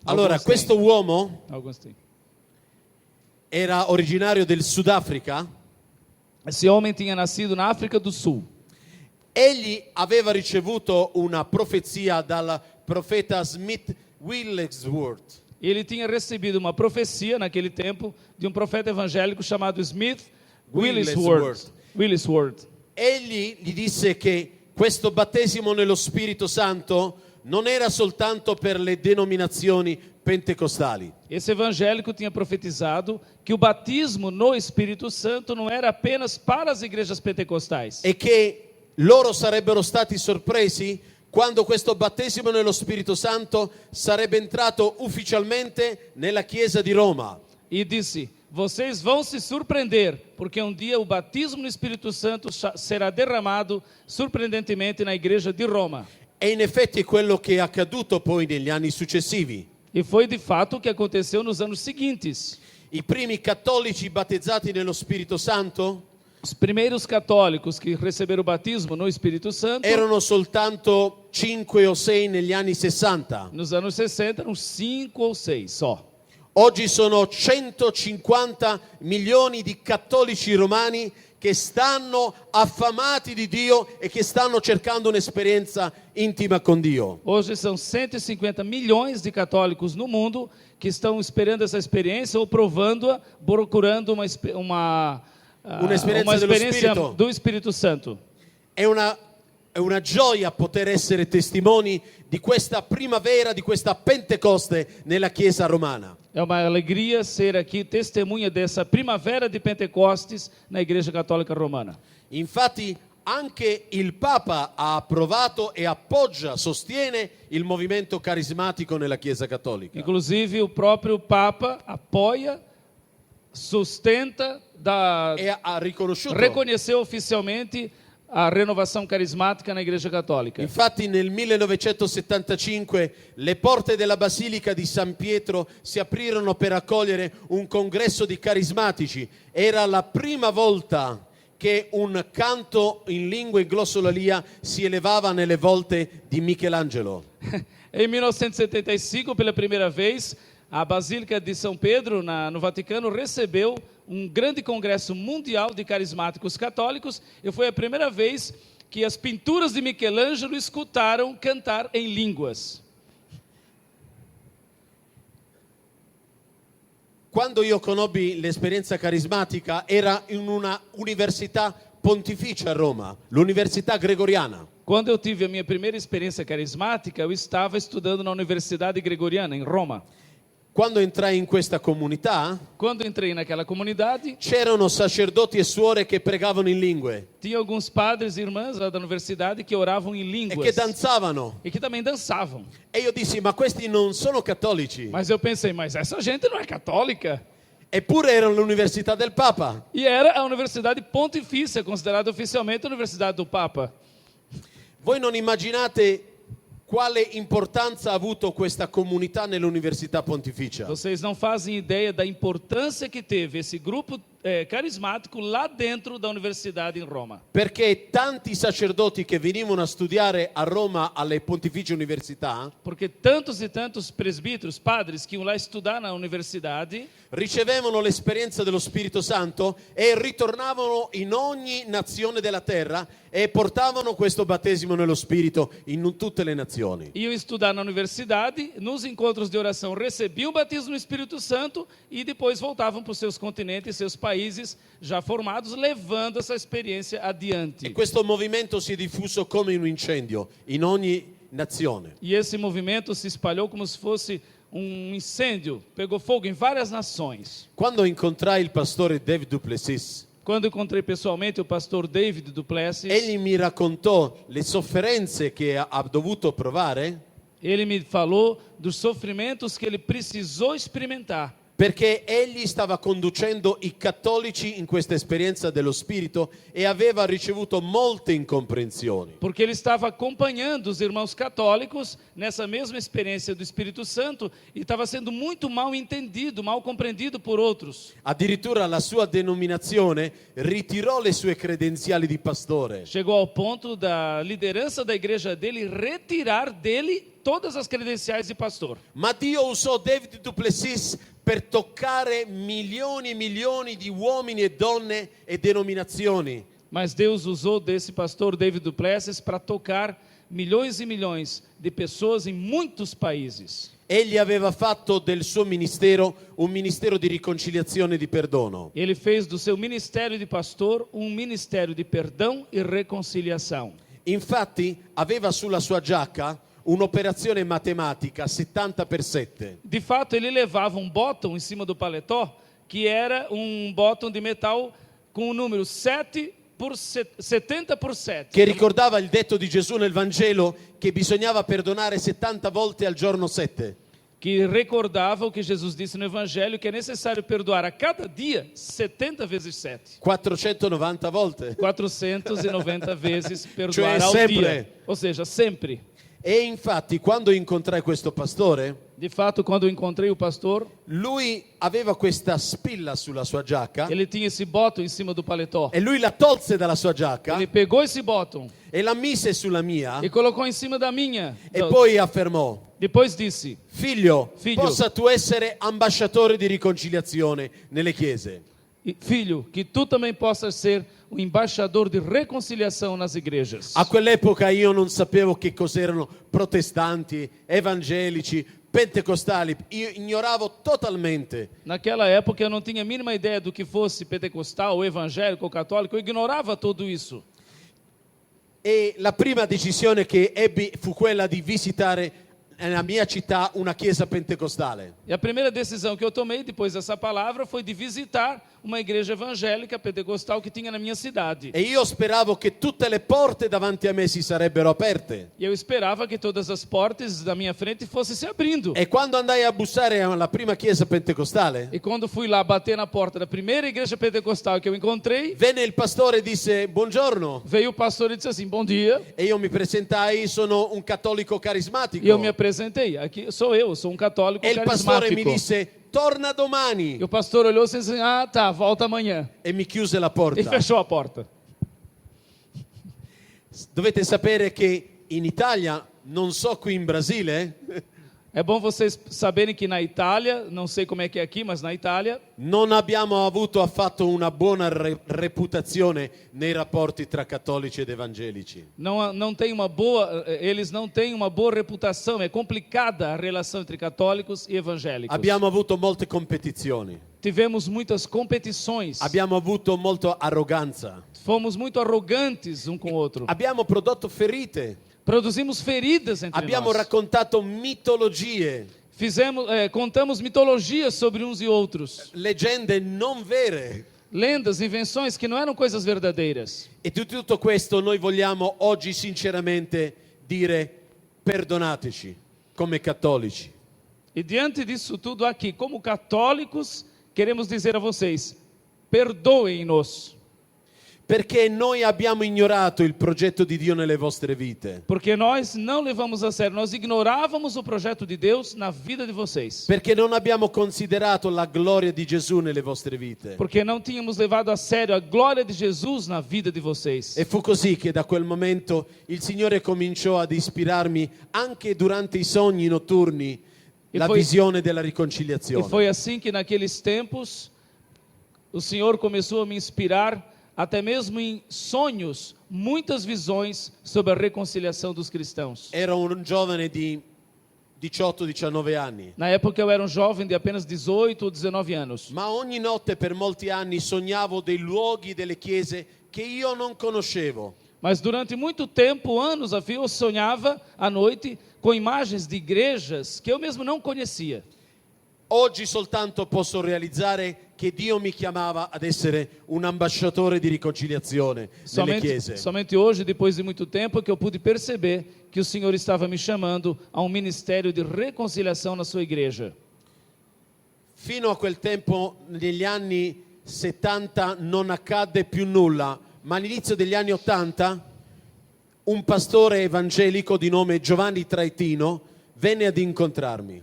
Allora, Alguns questo têm. uomo Alguns têm. era originario del Sudafrica. Esse homem tinha nascido na África do Sul. Egli aveva ricevuto una profezia dal profeta Smith Wigglesworth. Ele tinha recebido uma profecia naquele tempo de um profeta evangélico chamado Smith Wigglesworth. Wigglesworth. Egli gli disse che questo battesimo nello Spirito Santo non era soltanto per le denominazioni pentecostali, Esse evangélico tinha profetizado que o batismo no Espírito Santo não era apenas para as igrejas pentecostais. e che loro sarebbero stati sorpresi quando questo battesimo nello Spirito Santo sarebbe entrato ufficialmente nella Chiesa di Roma. E disse: vocês vão se surpreender, porque um dia o batismo no Espírito Santo será derramado surpreendentemente na igreja de Roma. E in effetti è quello che è accaduto poi negli anni successivi. E foi de fato o que aconteceu nos anos seguintes. I primi cattolici battezzati nello Spirito Santo Os primeiros católicos que receberam o batismo no Espírito Santo, erano soltanto 5 o 6 negli anni 60. nos anos 60, eram 5 ou 6 só. Oggi sono 150 milioni di cattolici romani che stanno affamati di Dio e che stanno cercando un'esperienza intima con Dio. Hoje são 150 milhões de católicos no mundo que estão esperando essa experiência ou provando-a, procurando uma Un'esperienza dello experiência Spirito. do Espírito Santo. È una gioia poter essere testimoni di questa primavera, di questa Pentecoste nella Chiesa romana. É uma alegria ser aqui testemunha dessa primavera de Pentecostes na Igreja Católica Romana. Infatti anche il Papa ha approvato e appoggia, sostiene il movimento carismatico nella Chiesa cattolica. Inclusive o próprio Papa apoia, sustenta, E ha riconosciuto. reconheceu oficialmente a renovação carismática na Igreja Católica. Infatti nel 1975 le porte della Basilica di San Pietro si aprirono per accogliere un congresso di carismatici. Era la prima volta che un canto in lingua in glossolalia si elevava nelle volte di Michelangelo. Em 1975, pela primeira vez, a Basílica de São Pedro, no Vaticano, recebeu um grande congresso mundial de carismáticos católicos e foi a primeira vez que as pinturas de Michelangelo escutaram cantar em línguas. Quando io conobbi l'esperienza carismatica era in una università pontificia a Roma, l'Università Gregoriana. Quando eu tive a minha primeira experiência carismática, eu estava estudando na Universidade Gregoriana, em Roma. Quando entrai in questa comunità Quando entrei naquela comunidade, c'erano sacerdoti e suore che pregavano in lingue tinha alguns padres e irmãs lá da universidade que oravam em e línguas che danzavano. e que também dançavam. E io dissi, ma questi non sono cattolici. Mas eu pensei, mas essa gente não é católica? Eppure erano l'università del Papa. E era a Universidade Pontifícia, considerada oficialmente a Universidade do Papa. Voi non immaginate quale importanza ha avuto questa comunità nell'università pontificia. Vocês não fazem ideia da importância que teve esse grupo carismático lá dentro da universidade em Roma. Perché tanti sacerdoti che venivano a studiare a Roma alle pontificie università Porque tantos e tantos presbíteros, padres que iam lá estudar na universidade, ricevevano l'esperienza dello Spirito Santo e ritornavano in ogni nazione della terra e portavano questo battesimo nello Spirito in tutte le nazioni. iam estudar na universidade, nos encontros de oração recebiam o batismo no Espírito Santo e depois voltavam para os seus continentes, seus países já formados, levando essa experiência E adiante. questo movimento si è diffuso come un incendio in ogni nazione. E esse movimento se espalhou como se fosse um incêndio, pegou fogo em várias nações. Quando incontrai il pastore David Duplessis, Quando encontrei pessoalmente o pastor David Duplessis, egli mi raccontò le sofferenze che ha dovuto provare ele me falou dos sofrimentos que ele precisou experimentar. perché egli stava conducendo i cattolici in questa esperienza dello Spirito e aveva ricevuto molte incomprensioni. Porque ele estava acompanhando os irmãos católicos nessa mesma experiência do Espírito Santo e estava sendo muito mal entendido, mal compreendido por outros. Addirittura la sua denominazione ritirò le sue credenziali di pastore Chegou ao ponto da liderança da igreja dele retirar dele todas as credenciais de pastor. Ma Dio usò David du Plessis per toccare milioni e milioni di uomini e donne e denominazioni. Mas Deus usou desse pastor David du Plessis para tocar milhões e milhões de pessoas em muitos países. Egli aveva fatto del suo ministero un ministero di riconciliazione e di perdono. Ele fez do seu ministério de pastor um ministério de perdão e reconciliação. Infatti aveva sulla sua giacca un'operazione matematica 70x7. De fato, ele levava um bottom em cima do paletó, que era um bottom de metal com o número 7 por 70 por 7. Che ricordava il detto di Gesù nel Vangelo che bisognava perdonare 70 volte al giorno 7. Que recordava o que Jesus disse no Evangelho, que é necessário perdoar a cada dia 70 vezes 7. 490 volte. 490 vezes perdoar Cioè ao sempre. dia. Ou seja, sempre. E infatti quando incontrai questo pastore, De fato, quando eu encontrei o pastor, lui aveva questa spilla sulla sua giacca ele tinha esse bottom em cima do paletó. e lui la tolse dalla sua giacca Ele pegou esse bottom e la mise sulla mia e colocou em cima da minha. e poi affermò: Depois disse: Figlio, Figlio. possa tu essere ambasciatore di riconciliazione nelle chiese. Filho, que tu também possas ser o embaixador de reconciliação nas igrejas. A quell'epoca io non sapevo che cos'erano protestanti, evangelici, pentecostali, io ignoravo totalmente. Naquela época eu não tinha a mínima ideia do que fosse pentecostal, ou evangélico, ou católico, eu ignorava tudo isso. E la prima decisione che ebbi fu quella di visitare nella mia città una chiesa pentecostale. E a primeira decisão que eu tomei depois dessa palavra foi de visitar uma igreja evangélica pentecostal que tinha na minha cidade. E io speravo che tutte le porte davanti a me si sarebbero aperte. E eu esperava que todas as portas da minha frente fossem se abrindo. E quando andai a bussare alla prima chiesa pentecostale, E quando fui lá bater na porta da primeira igreja pentecostal que eu encontrei, venne il pastore e disse: buongiorno. veio o pastor e disse assim: bom dia. E io mi presentai, sono un cattolico carismatico. E eu me apresentei. Aqui sou eu sou um católico E il pastore mi carismático. disse: torna domani. E o pastor olhou assim e disse: ah, tá, volta amanhã. E mi chiuse la E porta. fechou a porta. Dovete sapere che in Italia, non so qui in Brasile, É bom vocês saberem que na Itália, não sei como é que é aqui, mas na Itália, non abbiamo avuto affatto una buona reputazione nei rapporti tra cattolici ed evangelici. não tem uma boa, eles não têm uma boa reputação. É complicada a relação entre católicos e evangélicos. Abbiamo avuto molte competizioni, Tivemos muitas competições. abbiamo avuto molta arroganza, Fomos muito arrogantes um com o outro. abbiamo prodotto ferite, Produzimos feridas entre abbiamo nós. raccontato mitologie, Contamos mitologias sobre uns e outros. leggende non vere. Lendas, invenções que não eram coisas verdadeiras. E di tutto questo noi vogliamo oggi sinceramente dire: perdonateci come cattolici. E diante disso tudo aqui, como católicos, queremos dizer a vocês: perdoem-nos. Perché noi abbiamo ignorato il progetto di Dio nelle vostre vite. Porque nós não levamos a sério, nós ignorávamos o projeto de Deus na vida de vocês. Perché non abbiamo considerato la gloria di Gesù nelle vostre vite. Porque não tínhamos levado a sério a glória de Jesus na vida de vocês. E fu così che da quel momento il Signore cominciò ad ispirarmi anche durante i sogni notturni la visione della E riconciliazione. foi assim que naqueles tempos o Senhor começou a me inspirar, até mesmo em sonhos, muitas visões sobre a reconciliação dos cristãos. Ero un giovane di 18-19 anni, Na época eu era um jovem de apenas 18 ou 19 anos. ma ogni notte per molti anni sognavo dei luoghi, delle chiese che io non conoscevo. Mas durante muito tempo, anos a fio, eu sonhava à noite com imagens de igrejas que eu mesmo não conhecia. Oggi soltanto posso realizzare che Dio mi chiamava ad essere un ambasciatore di riconciliazione nelle chiese. Somente hoje, depois de muito tempo, que eu pude perceber que o Senhor estava me chamando a um ministério de reconciliação na sua igreja. Fino a quel tempo, negli anni 70, non accadde più nulla, ma all'inizio degli anni 80 un pastore evangelico di nome Giovanni Traitino venne ad incontrarmi.